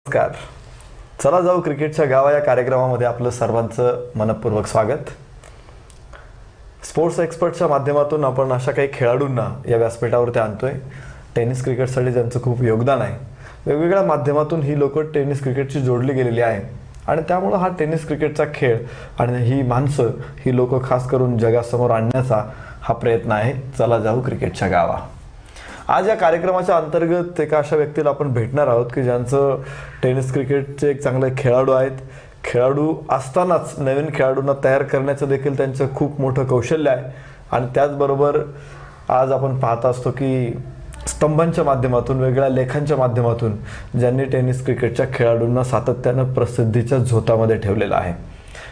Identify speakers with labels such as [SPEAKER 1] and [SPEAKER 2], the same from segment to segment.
[SPEAKER 1] नमस्कार. चला जाऊ क्रिकेटच्या गावा या कार्यक्रमामध्ये आपलं सर्वांचं मनपूर्वक स्वागत. स्पोर्ट्स एक्सपर्टच्या माध्यमातून आपण अशा काही खेळाडूंना या व्यासपीठावरती आणतोय टेनिस क्रिकेटसाठी ज्यांचं खूप योगदान आहे. वेगवेगळ्या माध्यमातून ही लोक टेनिस क्रिकेटशी जोडली गेलेली आहे आणि त्यामुळे हा टेनिस क्रिकेटचा खेळ आणि ही माणसं ही लोक खास करून जगासमोर आणण्याचा हा प्रयत्न आहे. चला जाऊ क्रिकेटच्या गावा. आज या कार्यक्रमाच्या अंतर्गत एका अशा व्यक्तीला आपण भेटणार आहोत की ज्यांचं टेनिस क्रिकेटचे एक चांगले खेळाडू आहेत. खेळाडू असतानाच नवीन खेळाडूंना तयार करण्याचं देखील त्यांचं खूप मोठं कौशल्य आहे आणि त्याचबरोबर आज आपण पाहत असतो की स्तंभांच्या माध्यमातून वेगळ्या लेखांच्या माध्यमातून ज्यांनी टेनिस क्रिकेटच्या खेळाडूंना सातत्यानं प्रसिद्धीच्या झोतामध्ये ठेवलेलं आहे.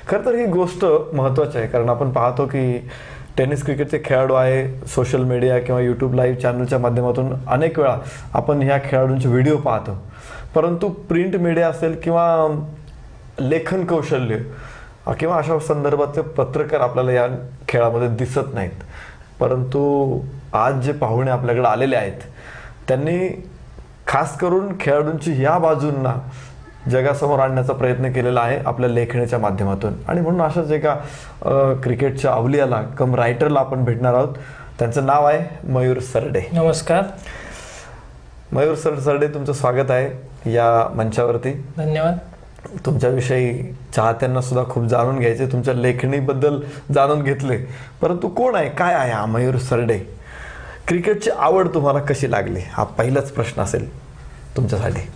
[SPEAKER 1] खरं तर ही गोष्ट महत्त्वाची आहे कारण आपण पाहतो की टेनिस क्रिकेटचे खेळाडू आहे, सोशल मीडिया किंवा यूट्यूब लाईव्ह चॅनलच्या माध्यमातून अनेक वेळा आपण ह्या खेळाडूंचे व्हिडिओ पाहतो, परंतु प्रिंट मीडिया असेल किंवा लेखन कौशल्य किंवा अशा संदर्भातले पत्रकार आपल्याला या खेळामध्ये दिसत नाहीत. परंतु आज जे पाहुणे आपल्याकडे आलेले आहेत त्यांनी खास करून खेळाडूंची या बाजूंना जगासमोर आणण्याचा प्रयत्न केलेला आहे आपल्या लेखणीच्या माध्यमातून आणि म्हणून अशाच एका क्रिकेटच्या अवलियाला कम रायटरला आपण भेटणार आहोत. त्यांचं नाव आहे मयूर सरडे.
[SPEAKER 2] नमस्कार
[SPEAKER 1] मयूर सरडे, तुमचं स्वागत आहे या मंचावरती.
[SPEAKER 2] धन्यवाद.
[SPEAKER 1] तुमच्याविषयी चाहत्यांना सुद्धा खूप जाणून घ्यायचे, तुमच्या लेखणीबद्दल जाणून घेतले, परंतु कोण आहे, काय आहे हा मयूर सरडे? क्रिकेटची आवड तुम्हाला कशी लागली हा पहिलाच प्रश्न असेल तुमच्यासाठी.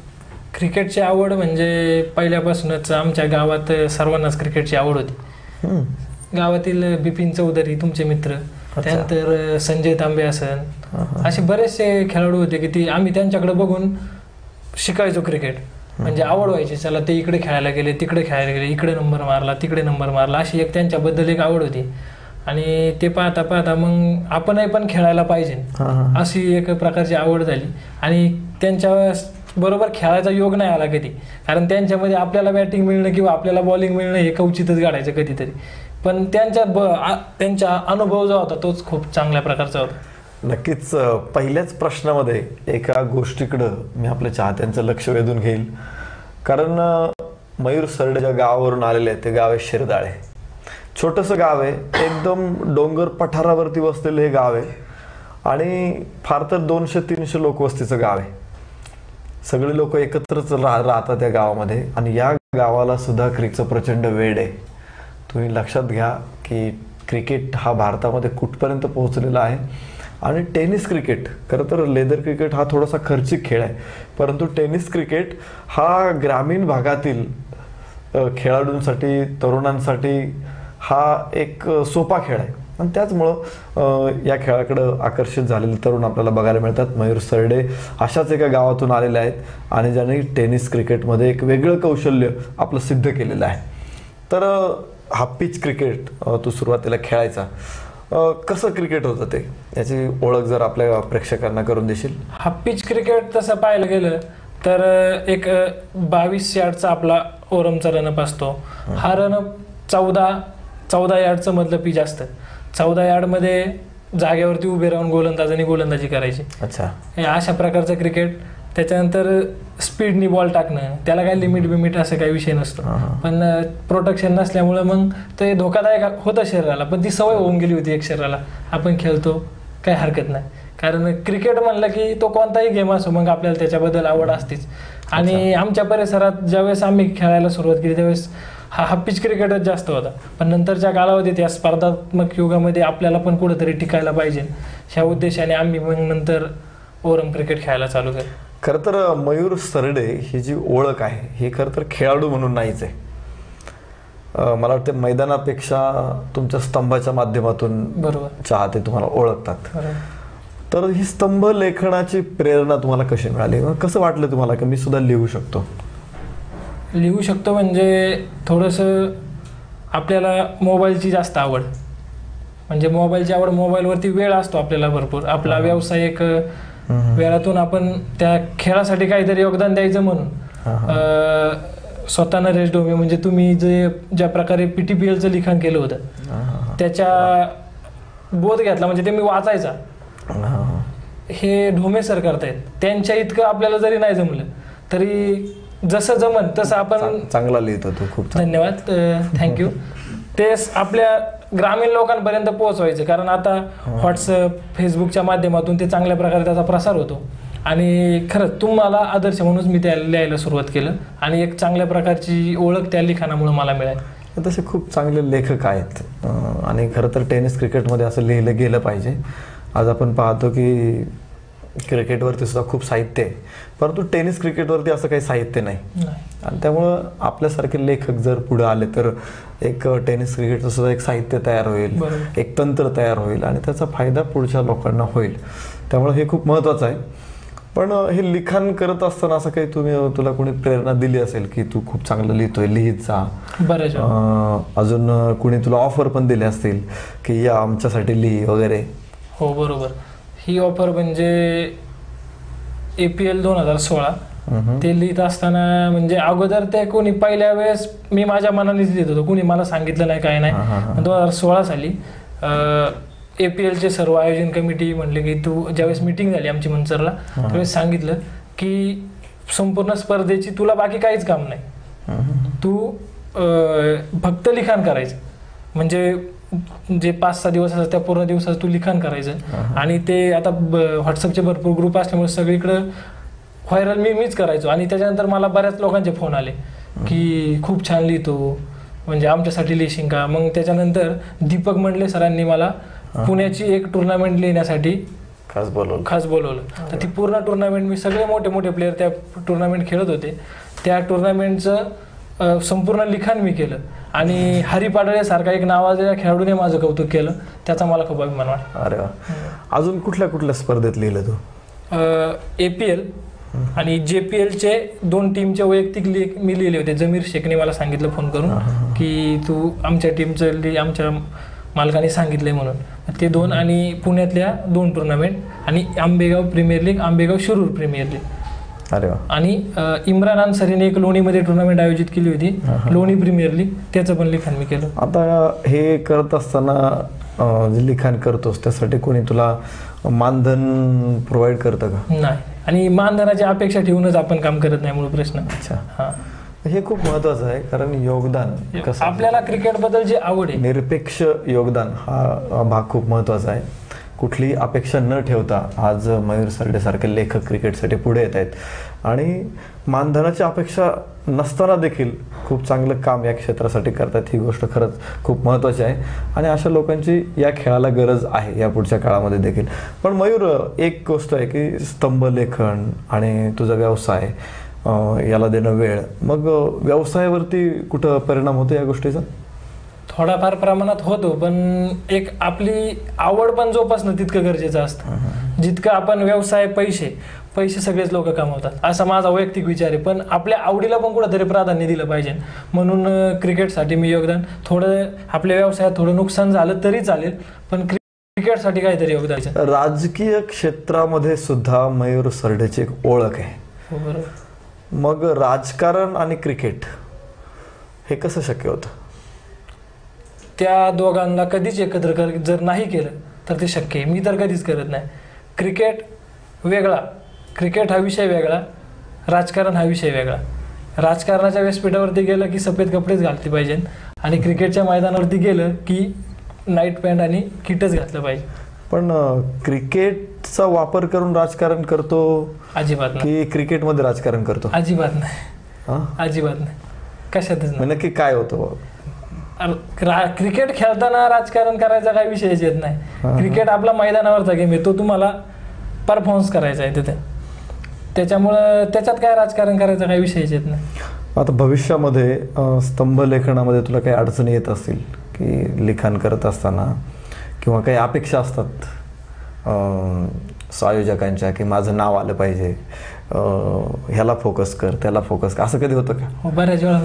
[SPEAKER 2] क्रिकेटची आवड म्हणजे पहिल्यापासूनच आमच्या गावात सर्वांनाच क्रिकेटची आवड होती. गावातील बिपिन चौधरी तुमचे मित्र, त्यानंतर संजय तांबे असन, असे बरेचसे खेळाडू होते की आम्ही त्यांच्याकडे बघून शिकायचो क्रिकेट. म्हणजे आवड व्हायची, चला ते इकडे खेळायला गेले, तिकडे खेळायला गेले, इकडे नंबर मारला, तिकडे नंबर मारला, अशी एक त्यांच्याबद्दल एक आवड होती. आणि ते पाहता पाहता मग आपणही पण खेळायला पाहिजे अशी एक प्रकारची आवड झाली. आणि त्यांच्या बरोबर खेळायचा योग नाही आला कधी, कारण त्यांच्यामध्ये आपल्याला बॅटिंग मिळणं किंवा आपल्याला बॉलिंग मिळणं हे क्वचितच घडायचं कधीतरी, पण त्यांचा अनुभव जो होता तोच खूप चांगल्या प्रकारचा होता.
[SPEAKER 1] नक्कीच. पहिल्याच प्रश्नामध्ये एका गोष्टीकडं मी आपल्या चाहत्यांचं लक्ष वेधून घेईल, कारण मयूर सरडे ज्या गावावरून आलेले आहे ते गाव आहे शिरदाळे. छोटंसं गाव आहे, एकदम डोंगर पठारावरती बसलेलं हे गाव आहे आणि फार तर 200-300 लोकवस्तीचं गाव आहे. सगळे लोक एकत्रच राहतात या गावामध्ये आणि या गावाला सुद्धा क्रिकेटचं प्रचंड वेड आहे. तुम्ही लक्षात घ्या की क्रिकेट हा भारतामध्ये कुठपर्यंत पोहोचलेला आहे आणि टेनिस क्रिकेट, खरं तर लेदर क्रिकेट हा थोडासा खर्चिक खेळ आहे, परंतु टेनिस क्रिकेट हा ग्रामीण भागातील खेळाडूंसाठी, तरुणांसाठी हा एक सोपा खेळ आहे आणि त्याचमुळं या खेळाकडं आकर्षित झालेले तरुण आपल्याला बघायला मिळतात. मयूर सरडे अशाच एका गावातून आलेले आहेत आणि ज्यांनी टेनिस क्रिकेटमध्ये एक वेगळं कौशल्य आपलं सिद्ध केलेलं आहे. तर हा पिच क्रिकेट तू सुरुवातीला खेळायचा, कसं क्रिकेट होतं ते, याची ओळख जर आपल्या प्रेक्षकांना करून देशील?
[SPEAKER 2] हा पिच क्रिकेट तसं पाहायला गेलं तर एक 22 यार्डचा आपला ओरमचा रनअप असतो. हा रनअप 14 यार्डचं मधलं पिच असतं. 14 यार्डमध्ये जागेवरती उभे राहून गोलंदाजांनी गोलंदाजी करायची.
[SPEAKER 1] अच्छा.
[SPEAKER 2] अशा प्रकारचं क्रिकेट. त्याच्यानंतर स्पीडनी बॉल टाकणं, त्याला काही लिमिट बिमिट असं काही विषय नसतो, पण प्रोटेक्शन नसल्यामुळं मग ते धोकादायक होतं शरीराला, पण ती सवय होऊन गेली होती एक शरीराला, आपण खेळतो काही हरकत नाही. कारण क्रिकेट म्हणलं की तो कोणताही गेम असो मग आपल्याला त्याच्याबद्दल आवड असतेच. आणि आमच्या परिसरात ज्यावेळेस आम्ही खेळायला सुरुवात केली त्यावेळेस हा पिच क्रिकेटच जास्त होता. पण नंतरच्या कालावधीत या स्पर्धात्मक युगामध्ये आपल्याला पण कुठेतरी टिकायला पाहिजे ह्या उद्देशाने आम्ही मग नंतर ओरम क्रिकेट खेळायला चालू केलं.
[SPEAKER 1] खरं तर मयूर सरडे ही जी ओळख आहे ही खरं तर खेळाडू म्हणून नाहीच आहे. मला वाटतं मैदानापेक्षा तुमच्या स्तंभाच्या माध्यमातून
[SPEAKER 2] बरोबर
[SPEAKER 1] चाहते तुम्हाला ओळखतात.
[SPEAKER 2] बरोबर.
[SPEAKER 1] तर ही स्तंभ लेखनाची प्रेरणा तुम्हाला कशी मिळाली, कसं वाटलं तुम्हाला की मी सुद्धा लिहू शकतो?
[SPEAKER 2] लिहू शकतो म्हणजे थोडंसं आपल्याला मोबाईलची जास्त आवड, म्हणजे मोबाईलची आवड, मोबाईलवरती वेळ असतो आपल्याला भरपूर, आपला व्यवसाय एक वेळातून आपण त्या खेळासाठी काहीतरी योगदान द्यायचं म्हणून स्वतः नरेश डोमे म्हणजे तुम्ही ज्या प्रकारे PTPLचं लिखाण केलं होतं त्याच्या बोध घेतला, म्हणजे ते मी वाचायचा. हे ढोमे सर करतायत, त्यांच्या इतकं आपल्याला जरी नाही जमलं तरी जसं जमन तसं आपण
[SPEAKER 1] चांगला लिहितो तू. खूप
[SPEAKER 2] धन्यवाद, थँक्यू. ते आपल्या ग्रामीण लोकांपर्यंत पोहोचवायचं, कारण आता व्हॉट्सअप फेसबुकच्या माध्यमातून ते चांगल्या प्रकारे त्याचा प्रसार होतो. आणि खरंच तुम्हाला आदर्श म्हणूनच मी त्या लिहायला सुरुवात केलं आणि एक चांगल्या प्रकारची ओळख त्या लिखाणामुळे मला मिळाली.
[SPEAKER 1] तसे खूप चांगले लेखक आहेत आणि खरं तर टेनिस क्रिकेटमध्ये असं लिहिलं गेलं पाहिजे. आज आपण पाहतो की क्रिकेटवरती सुद्धा खूप साहित्य आहे, परंतु टेनिस क्रिकेटवरती असं काही साहित्य नाही. आणि त्यामुळं आपल्यासारखे लेखक जर पुढे आले तर एक टेनिस क्रिकेटचं सुद्धा एक साहित्य तयार होईल, एक तंत्र तयार होईल आणि त्याचा फायदा पुढच्या लोकांना होईल. त्यामुळे हे खूप महत्त्वाचं आहे. पण हे लिखाण करत असताना असं काही तुला कोणी प्रेरणा दिली असेल की तू खूप चांगलं लिहितोय, लिहित जा, अजून कुणी तुला ऑफर पण दिले असतील की या आमच्यासाठी लिही वगैरे?
[SPEAKER 2] हो बरोबर. ही ऑफर म्हणजे APL 2016 ते लिहित असताना, म्हणजे अगोदर ते कोणी पहिल्या वेळेस मी माझ्या मनानेच लिहित होतो, कोणी मला सांगितलं नाही काय नाही. 2016 साली APLचे सर्व आयोजन कमिटी म्हणले की तू, ज्यावेळेस मीटिंग झाली आमची मंचरला त्यावेळेस सांगितलं की संपूर्ण स्पर्धेची तुला बाकी काहीच काम नाही, तू फक्त लिखाण करायचं, म्हणजे जे 5-6 दिवस असतात त्या पूर्ण दिवसात तू लिखाण करायचं. आणि ते आता व्हॉट्सअपचे भरपूर ग्रुप असल्यामुळे सगळीकडं व्हायरल मीच करायचो. आणि त्याच्यानंतर मला बऱ्याच लोकांचे फोन आले की खूप छान लिहितो, म्हणजे आमच्यासाठी लिहिशील का? मग त्याच्यानंतर दीपक मंडले सरांनी मला पुण्याची एक टुर्नामेंट लिहिण्यासाठी
[SPEAKER 1] खास
[SPEAKER 2] बोलवलं. तर ती पूर्ण टुर्नामेंट, मी सगळे मोठे मोठे प्लेयर त्या टुर्नामेंट खेळत होते, त्या टुर्नामेंटचं संपूर्ण लिखाण मी केलं. आणि हरी पाडळे सारखा एक नावाच्या खेळाडूने माझं कौतुक केलं, त्याचा मला खूप अभिमान वाटला.
[SPEAKER 1] अरे वा. अजून कुठल्या कुठल्या स्पर्धेत लिहिलं तू?
[SPEAKER 2] APL आणि JPLचे 2 टीमचे वैयक्तिक मी लिहिले होते. जमीर शेखने मला सांगितलं फोन करून की तू आमच्या टीमचं आमच्या मालकाने सांगितलंय म्हणून. ते 2 आणि पुण्यातल्या 2 टुर्नामेंट आणि Ambegaon premier league, Ambegaon Shirur premier league.
[SPEAKER 1] अरे वा.
[SPEAKER 2] आणि इम्रान अन्सारीने एक लोणीमध्ये टुर्नामेंट आयोजित केली होती, लोणी प्रीमियर लीग, त्याचं पण लिखाण मी केलं.
[SPEAKER 1] आता हे करत असताना जे लिखाण करतोस त्यासाठी कोणी तुला मानधन प्रोव्हाइड करतं का?
[SPEAKER 2] नाही, आणि मानधनाची अपेक्षा ठेवूनच आपण काम करत नाही, मूळ प्रश्न.
[SPEAKER 1] अच्छा. हा, हे खूप महत्वाचं आहे, कारण योगदान कसं
[SPEAKER 2] आपल्याला क्रिकेटबद्दल जी आवड आहे,
[SPEAKER 1] निरपेक्ष योगदान हा भाग खूप महत्वाचा आहे. कुठली अपेक्षा न ठेवता आज मयूर सरडे सारखे लेखक क्रिकेटसाठी पुढे येत आहेत आणि मानधनाची अपेक्षा नसताना देखील खूप चांगलं काम या क्षेत्रासाठी करतात. ही गोष्ट खरंच खूप महत्त्वाची आहे आणि अशा लोकांची या खेळाला गरज आहे या पुढच्या काळामध्ये देखील. पण मयूर, एक गोष्ट आहे की स्तंभ लेखन आणि तुझा व्यवसाय याला देणं वेळ, मग व्यवसायावरती कुठं परिणाम होतो या गोष्टीचा?
[SPEAKER 2] थोडाफार प्रमाणात होतो, पण एक आपली आवड पण जोपासणं तितकं गरजेचं असतं. जितकं आपण व्यवसाय, पैसे सगळेच लोक कमवतात असा माझा वैयक्तिक विचार आहे, पण आपल्या आवडीला पण कुठंतरी प्राधान्य दिलं पाहिजे. म्हणून क्रिकेटसाठी मी योगदान, थोडं आपल्या व्यवसायात थोडं नुकसान झालं तरी चालेल, पण क्रिकेटसाठी काहीतरी योगदान.
[SPEAKER 1] राजकीय क्षेत्रामध्ये सुद्धा मयूर सरडेची एक ओळख आहे.
[SPEAKER 2] हो बरोबर.
[SPEAKER 1] मग राजकारण आणि क्रिकेट हे कसं शक्य होतं?
[SPEAKER 2] त्या दोघांना कधीच एकत्र जर नाही केलं तर ते शक्य आहे. मी तर कधीच करत नाही. क्रिकेट वेगळा, क्रिकेट हा विषय वेगळा, राजकारण हा विषय वेगळा. राजकारणाच्या व्यासपीठावरती गेलं की सफेद कपडेच घातले पाहिजे आणि क्रिकेटच्या मैदानावरती गेलं की नाईट पॅन्ट आणि किटच घातलं पाहिजे.
[SPEAKER 1] पण क्रिकेटचा वापर करून राजकारण करतो
[SPEAKER 2] अजिबात नाही,
[SPEAKER 1] की क्रिकेटमध्ये राजकारण करतो?
[SPEAKER 2] अजिबात नाही,
[SPEAKER 1] हा?
[SPEAKER 2] अजिबात नाही, कशातच नाही.
[SPEAKER 1] नक्की काय होतं?
[SPEAKER 2] क्रिकेट खेळताना राजकारण करायचा काही विषयच येत नाही. क्रिकेट आपला मैदानावरचा गेम आहे, तो तुम्हाला परफॉर्मन्स करायचा आहे तिथे, त्याच्यामुळं त्याच्यात काय राजकारण करायचा काही विषयच येत नाही.
[SPEAKER 1] आता भविष्यामध्ये स्तंभ लेखनामध्ये तुला काही अडचणी येत असतील की लिखाण करत असताना, किंवा काही अपेक्षा असतात आयोजकांच्या की माझं नाव आलं पाहिजे, ह्याला फोकस कर, त्याला फोकस कर, असं कधी होतं का?
[SPEAKER 2] हो, बऱ्याच वेळा.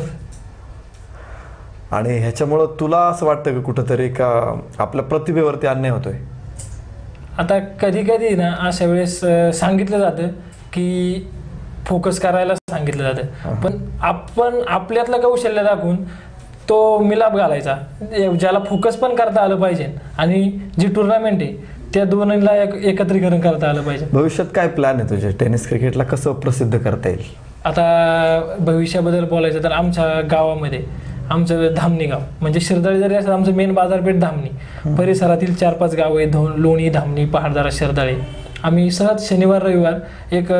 [SPEAKER 1] आणि ह्याच्यामुळं तुला असं वाटतं का कुठंतरी का आपल्या प्रतिभेवरती अन्याय होतोय?
[SPEAKER 2] आता कधी कधी ना अशा वेळेस सांगितलं जातं की फोकस करायला सांगितलं जातं, पण आपण आपल्यातलं कौशल्य दाखवून तो मिलाप घालायचा, ज्याला फोकस पण करता आलं पाहिजे आणि जी टुर्नामेंट आहे त्या दोन्हीला एकत्रीकरण करता आलं पाहिजे.
[SPEAKER 1] भविष्यात काय प्लॅन आहे तुझे? टेनिस क्रिकेटला कसं प्रसिद्ध करता येईल?
[SPEAKER 2] आता भविष्याबद्दल बोलायचं तर आमच्या गावामध्ये, आमचं धामणी गाव म्हणजे शिरदळी जरी असं आमचं मेन बाजारपेठ धामणी, परिसरातील 4-5 गाव आहे, लोणी, धामणी, पहाडदारा, शिरदळे. आम्ही सहज शनिवार रविवार एक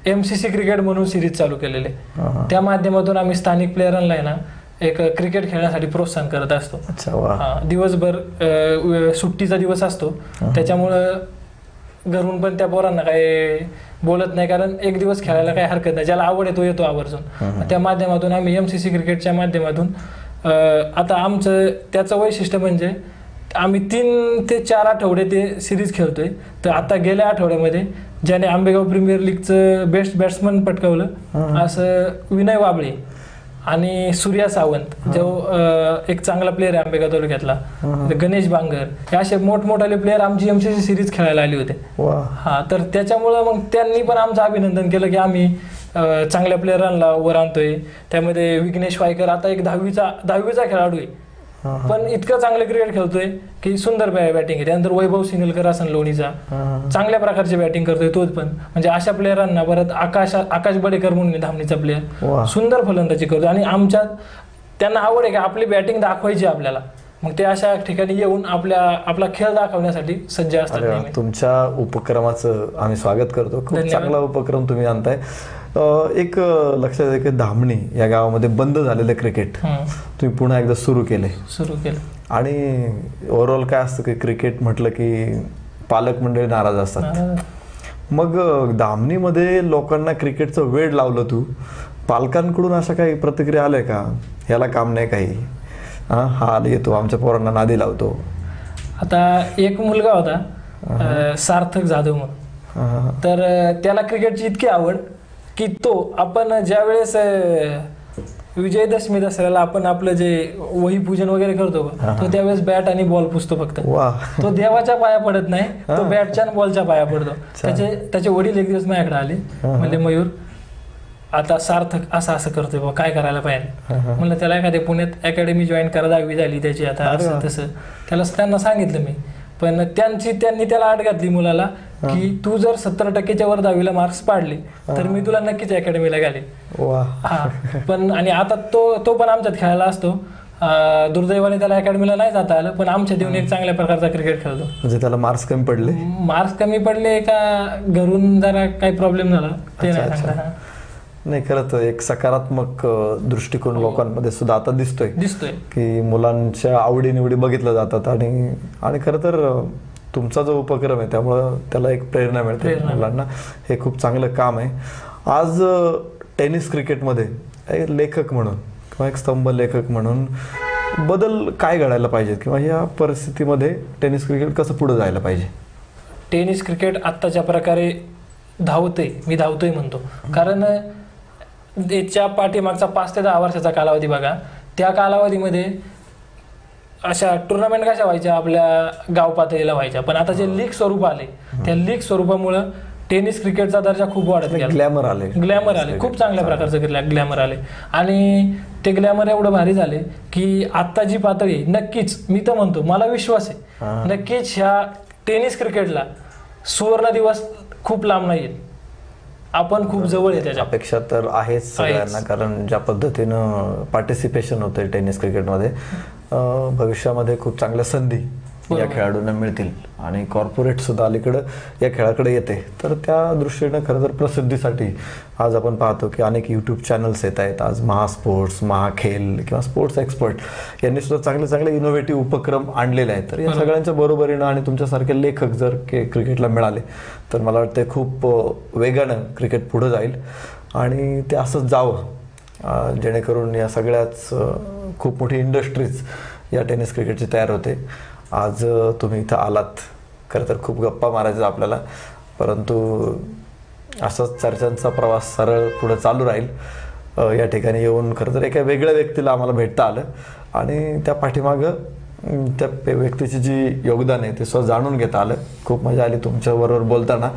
[SPEAKER 2] MCC क्रिकेट म्हणून सिरीज चालू केलेले, त्या माध्यमातून आम्ही स्थानिक प्लेयरांना आहे ना एक क्रिकेट खेळण्यासाठी प्रोत्साहन करत असतो. दिवसभर सुट्टीचा दिवस असतो, त्याच्यामुळं घरून पण त्या पोरांना काही बोलत नाही, कारण एक दिवस खेळायला काही हरकत नाही, ज्याला आवड आहे तो येतो आवर्जून. त्या माध्यमातून आम्ही MCC क्रिकेटच्या माध्यमातून आता आमचं त्याचं वैशिष्ट्य म्हणजे आम्ही 3 ते 4 आठवडे ते सिरीज खेळतोय. तर आता गेल्या आठवड्यामध्ये ज्याने आंबेगाव प्रीमियर लीगचं बेस्ट बॅट्समन पटकावलं असं विनय वाबळे आणि सूर्या सावंत जो एक चांगला प्लेअर आहे आंबेगाव तालुक्यातला, गणेश बांगर, हे असे मोठमोठाले प्लेअर आमची MCC सिरीज खेळायला आले होते. हा, तर त्याच्यामुळं मग त्यांनी पण आमचं अभिनंदन केलं की आम्ही चांगल्या प्लेअरांना वर आणतोय. त्यामध्ये विघ्नेश वायकर आता एक 10वीचा खेळाडू आहे, पण इतकं चांगलं क्रिकेट खेळतोय की सुंदर बॅटिंग आहे. त्यानंतर वैभव सिंगलकर असन लोणीचा, चांगल्या प्रकारची बॅटिंग करतोय तोच पण. म्हणजे अशा प्लेअरांना परत आकाश बडेकर म्हणून धामणीचा प्लेअर सुंदर फलंदाजी करतो, आणि आमच्यात त्यांना आवड आहे की आपली बॅटिंग दाखवायची आपल्याला, मग ते अशा ठिकाणी येऊन आपला खेळ दाखवण्यासाठी सज्ज असतात.
[SPEAKER 1] तुमच्या उपक्रमाचं आम्ही स्वागत करतो, खूप चांगला उपक्रम तुम्ही आणताय. एक लक्षात आहे की धामणी या गावामध्ये बंद झालेलं क्रिकेट तुम्ही पुन्हा एकदा सुरू केलं. आणि ओव्हरऑल काय असतं की क्रिकेट म्हटलं की पालक मंडळी नाराज असतात. मग धामणीमध्ये लोकांना क्रिकेटचं वेड लावलं तू, पालकांकडून अशा काही प्रतिक्रिया आल्या का? ह्याला काम नाही काही, हा येतो आमच्या पोरांना नादी लावतो?
[SPEAKER 2] आता एक मुलगा होता सार्थक जाधव म्हणून, तर त्याला क्रिकेटची इतकी आवड की तो आपण ज्या वेळेस विजयदशमी दसऱ्याला आपण आपलं जे वही पूजन वगैरे करतो तो त्यावेळेस बॅट आणि बॉल पुसतो फक्त. तो देवाच्या पाया पडत नाही, तो बॅटच्या आणि बॉलच्या पाया पडतो. त्याचे वडील एक दिवस माझ्याकडे आले, म्हणजे मयूर आता सार्थक असं करतोय बा, काय करायला पाहिजे. म्हणलं त्याला एखाद्या पुण्यात अकॅडमी जॉईन करा, 10वी झाली त्याची आता, असं तसं त्यांना सांगितलं मी. पण त्यांनी त्याला आठ घातली मुलाला की तू जर 70% वर 10वीला मार्क्स पाडले तर मी तुला नक्कीच अकॅडमीला घालेन. हा, पण आणि आता तो पण आमच्यात खेळायला असतो. दुर्दैवाने त्याला अकॅडमीला नाही जाता आलं, पण आमच्या देऊन एक चांगल्या प्रकारचा क्रिकेट खेळतो.
[SPEAKER 1] म्हणजे त्याला मार्क्स कमी पडले
[SPEAKER 2] का घरून जरा काही प्रॉब्लेम झाला ते नाही सांगता.
[SPEAKER 1] नाही, खरंच एक सकारात्मक दृष्टिकोन लोकांमध्ये सुद्धा आता दिसतोय की मुलांच्या आवडीनिवडी बघितल्या जातात. आणि खरं तर तुमचा जो उपक्रम आहे त्यामुळं त्याला एक प्रेरणा मिळते मुलांना. हे खूप चांगलं काम आहे. आज टेनिस क्रिकेटमध्ये एक लेखक म्हणून किंवा एक स्तंभ लेखक म्हणून बदल काय घडायला पाहिजे, किंवा या परिस्थितीमध्ये टेनिस क्रिकेट कसं पुढे जायला पाहिजे?
[SPEAKER 2] टेनिस क्रिकेट आत्ताच्या प्रकारे मी धावतोय म्हणतो, कारण याच्या पाठीमागचा 5 ते 10 वर्षाचा कालावधी बघा. त्या कालावधीमध्ये अशा टुर्नामेंट कशा व्हायच्या, आपल्या गाव पातळीला व्हायच्या, पण आता जे लीग स्वरूप आले त्या लीग स्वरूपामुळं टेनिस क्रिकेटचा दर्जा खूप वाढत गेला. ग्लॅमर आले, खूप चांगल्या प्रकारचं ग्लॅमर आले. आणि ते ग्लॅमर एवढं भारी झाले की आता जी पातळी, नक्कीच मी तर म्हणतो, मला विश्वास आहे नक्कीच ह्या टेनिस क्रिकेटला सुवर्ण दिवस खूप लांब नाहीये, आपण खूप जवळ आहे. त्याच्या
[SPEAKER 1] अपेक्षा तर आहेच सगळ्यांना, कारण ज्या पद्धतीनं पार्टिसिपेशन होतंय टेनिस क्रिकेटमध्ये, भविष्यामध्ये खूप चांगल्या संधी या खेळाडूंना मिळतील आणि कॉर्पोरेट सुद्धा अलीकडं या खेळाकडे येते. तर त्या दृष्टीनं खरं तर प्रसिद्धीसाठी आज आपण पाहतो की अनेक यूट्यूब चॅनल्स येत आहेत. आज महास्पोर्ट्स, महाखेल किंवा स्पोर्ट्स एक्सपर्ट यांनी सुद्धा चांगले चांगले इनोव्हेटिव्ह उपक्रम आणलेले आहेत. तर या सगळ्यांच्या बरोबरीनं आणि तुमच्यासारखे लेखक जर क्रिकेटला मिळाले तर मला वाटतं खूप वेगानं क्रिकेट पुढं जाईल आणि ते असंच जावं जेणेकरून या सगळ्याच खूप मोठी इंडस्ट्रीज या टेनिस क्रिकेटची तयार होते. आज तुम्ही इथं आलात, खरं तर खूप गप्पा मारायचा आपल्याला, परंतु असाच चर्चांचा प्रवास सरळ पुढं चालू राहील. या ठिकाणी येऊन खरं तर एका वेगळ्या व्यक्तीला आम्हाला भेटता आलं आणि त्या पाठीमागं त्या व्यक्तीची जी योगदान आहे ते स्वतः जाणून घेता आलं. खूप मजा आली तुमच्याबरोबर बोलताना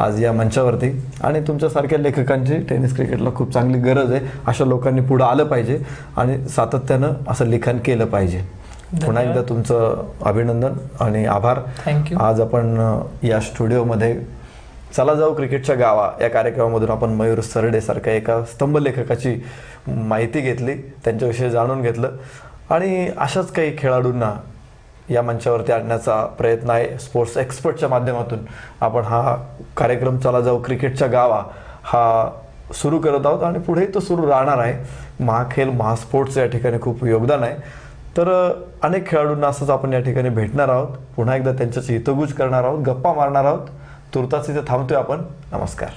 [SPEAKER 1] आज या मंचावरती. आणि तुमच्यासारख्या लेखकांची टेनिस क्रिकेटला खूप चांगली गरज आहे. अशा लोकांनी पुढं आलं पाहिजे आणि सातत्यानं असं लिखाण केलं पाहिजे. पुन्हा एकदा तुमचं अभिनंदन आणि आभार.
[SPEAKER 2] थँक्यू.
[SPEAKER 1] आज आपण या स्टुडिओमध्ये चला जाऊ क्रिकेटच्या गावा या कार्यक्रमामधून आपण मयूर सरडे सारख्या एका स्तंभ लेखकाची माहिती घेतली, त्यांच्याविषयी जाणून घेतलं आणि अशाच काही खेळाडूंना या मंचावरती आणण्याचा प्रयत्न आहे. स्पोर्ट्स एक्सपर्टच्या माध्यमातून आपण हा कार्यक्रम चला जाऊ क्रिकेटच्या गावा हा सुरू करत आहोत आणि पुढेही तो सुरू राहणार आहे. महाखेल, महास्पोर्ट्स या ठिकाणी खूप योगदान आहे. तर अनेक खेळाडूंना असंच आपण या ठिकाणी भेटणार आहोत, पुन्हा एकदा त्यांच्याची हितगुज करणार आहोत, गप्पा मारणार आहोत. तुर्तास इथे थांबतोय आपण. नमस्कार.